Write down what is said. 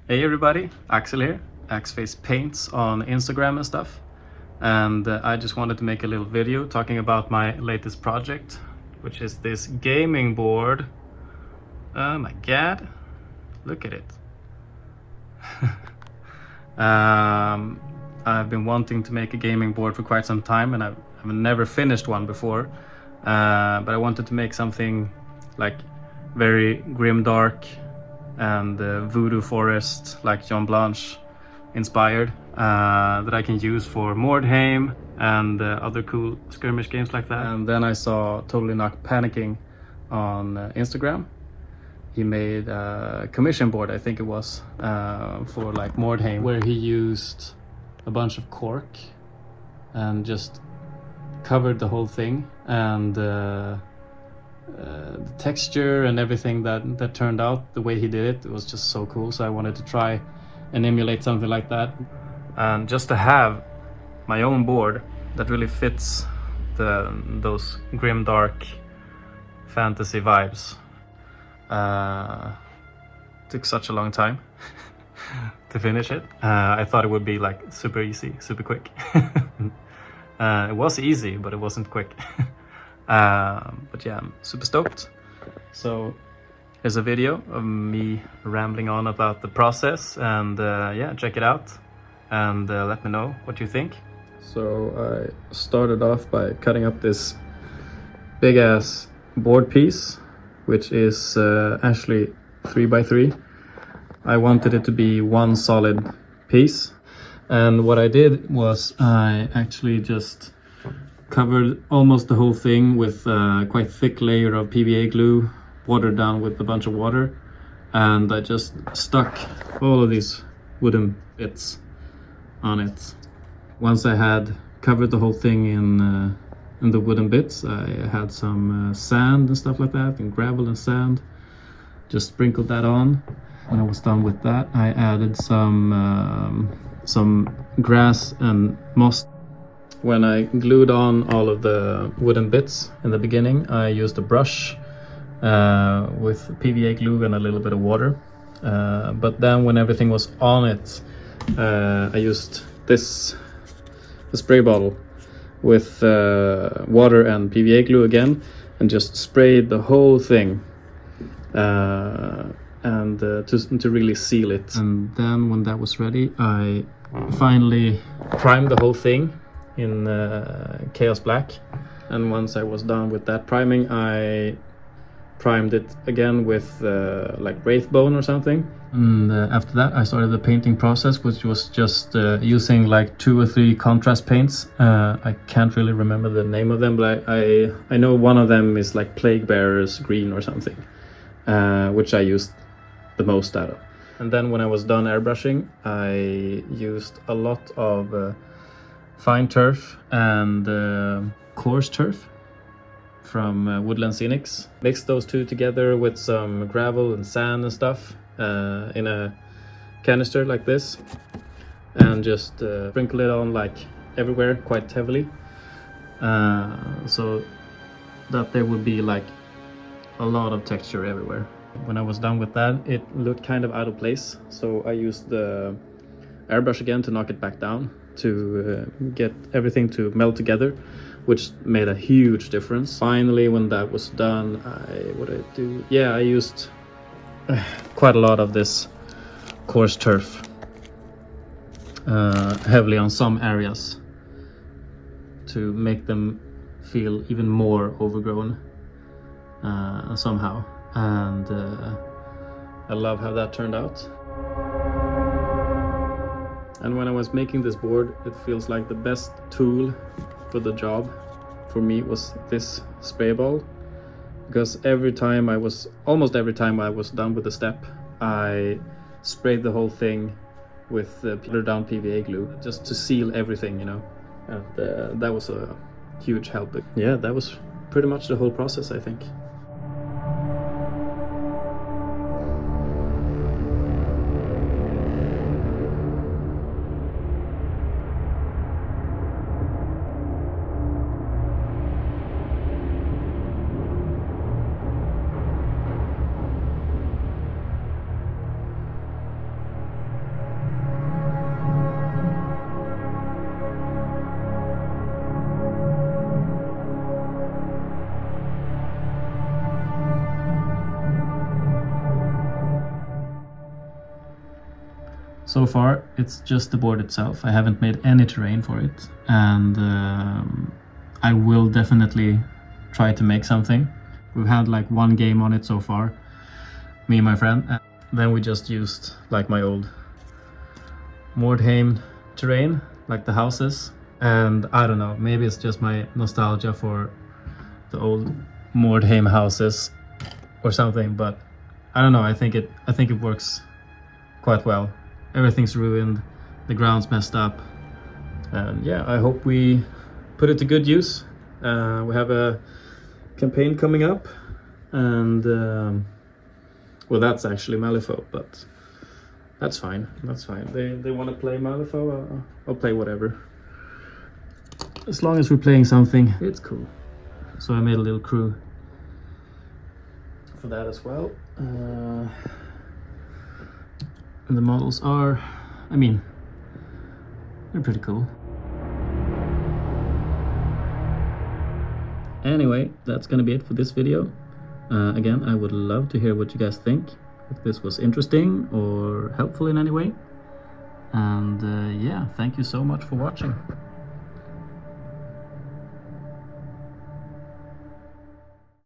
Hey everybody, Axel here, Axface Paints on Instagram and stuff. And I just wanted to make a little video talking about my latest project, which is this gaming board. Oh my god, look at it. I've been wanting to make a gaming board for quite some time, and I've never finished one before. But I wanted to make something like very grimdark and Voodoo Forrest, like John Blanche inspired, that I can use for Mordheim and other cool skirmish games like that. And then I saw Totally Not Panicking on Instagram. He made a commission board, I think it was, for like Mordheim, where he used a bunch of cork and just covered the whole thing, and the texture and everything that turned out the way he did it was just so cool. So I wanted to try and emulate something like that, and just to have my own board that really fits those grim dark fantasy vibes. Took such a long time to finish it. I thought it would be like super easy, super quick. It was easy, but it wasn't quick. But yeah, I'm super stoked. So here's a video of me rambling on about the process, and yeah, check it out and let me know what you think. So I started off by cutting up this big ass board piece, which is actually 3x3. I wanted it to be one solid piece, and what I did was I actually just covered almost the whole thing with a quite thick layer of PVA glue, watered down with a bunch of water, and I just stuck all of these wooden bits on it. Once I had covered the whole thing in the wooden bits, I had some sand and stuff like that, and gravel and sand. Just sprinkled that on. When I was done with that, I added some grass and moss. When I glued on all of the wooden bits in the beginning, I used a brush with PVA glue and a little bit of water. But then when everything was on it, I used the spray bottle with water and PVA glue again, and just sprayed the whole thing and to really seal it. And then when that was ready, I finally primed the whole thing in Chaos Black. And once I was done with that priming, I primed it again with like Wraithbone or something. And after that I started the painting process, which was just using like 2 or 3 contrast paints. I can't really remember the name of them, but I know one of them is like Plague Bearer's Green or something, which I used the most out of. And then when I was done airbrushing, I used a lot of fine turf and coarse turf from Woodland Scenics. Mixed those two together with some gravel and sand and stuff in a canister like this, and just sprinkle it on like everywhere quite heavily, so that there would be like a lot of texture everywhere. When I was done with that, it looked kind of out of place, so I used the airbrush again to knock it back down to get everything to meld together, which made a huge difference. Finally, when that was done, what did I do? Yeah, I used quite a lot of this coarse turf, heavily on some areas, to make them feel even more overgrown somehow. And I love how that turned out. And when I was making this board, it feels like the best tool for the job for me was this spray ball, because almost every time I was done with the step, I sprayed the whole thing with powdered down PVA glue just to seal everything, you know. And that was a huge help. But yeah, that was pretty much the whole process, I think. So far, it's just the board itself. I haven't made any terrain for it, and I will definitely try to make something. We've had like one game on it so far, me and my friend. And then we just used like my old Mordheim terrain, like the houses. And I don't know, maybe it's just my nostalgia for the old Mordheim houses or something, but I don't know, I think it works quite well. Everything's ruined, the ground's messed up, and yeah, I hope we put it to good use. We have a campaign coming up, and well, that's actually Malifaux, but that's fine. They want to play Malifaux, I'll play whatever. As long as we're playing something, it's cool. So I made a little crew for that as well. And the models are, I mean, they're pretty cool. Anyway, that's gonna be it for this video. Again, I would love to hear what you guys think, if this was interesting or helpful in any way. And yeah, thank you so much for watching.